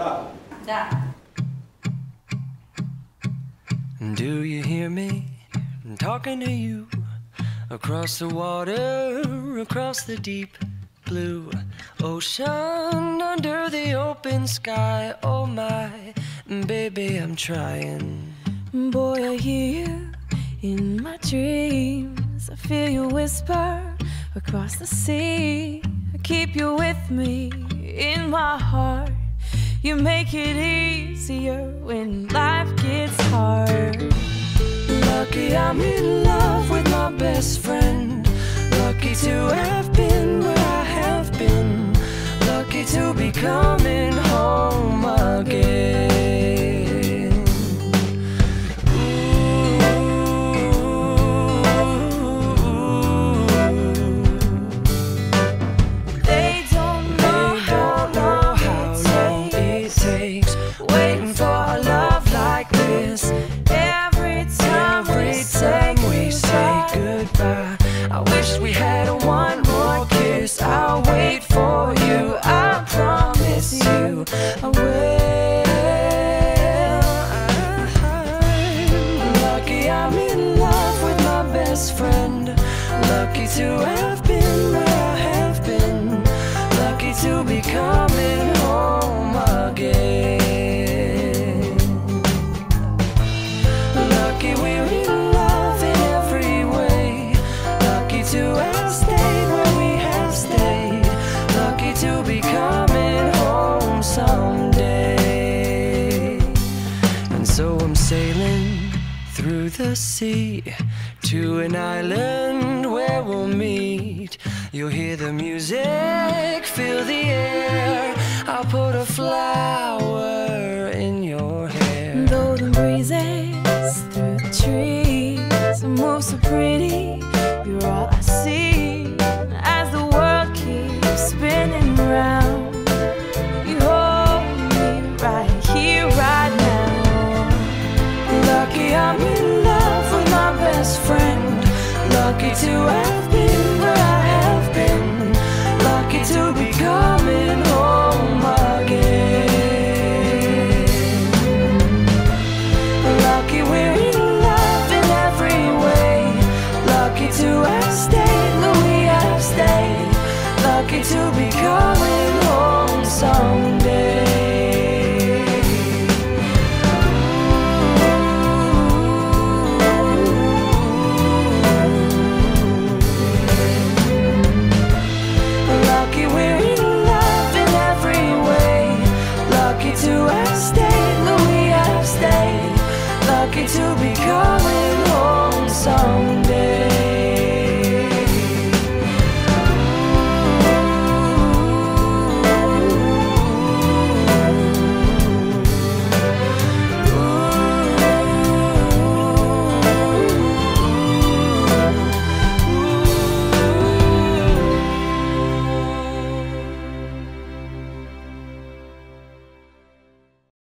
Да. Do you hear me? I'm talking to you across the water, across the deep blue ocean, under the open sky. Oh my, baby, I'm trying. Boy, I hear you in my dreams. I feel you whisper across the sea. I keep you with me in my heart. You make it easier when life gets hard. Lucky I'm in love with my best friend. Lucky to have been where I have been. Lucky to be coming home again. They don't know how long it takes Waiting for a love like this. every time We say goodbye. I wish we had one more kiss. I'll wait for you. I promise you I will. Lucky I'm in love with my best friend. Lucky to have been where I have been. Lucky to be coming home again. Lucky we're in love in every way. Lucky to have stayed where we have stayed. Lucky to be coming home someday. And so I'm sailing through the sea to an island where we'll meet. You'll hear the music, feel the air. I'll put a flower in your hair. golden breezes through the trees move so pretty. You're all I see as the world keeps spinning round. You hold me right here, right now. Lucky I'm in love with my best friend. Lucky to have been where I have been. Lucky to be coming home again. Lucky we're in love in every way. Lucky to have stayed where we have stayed. Lucky to be coming home someday.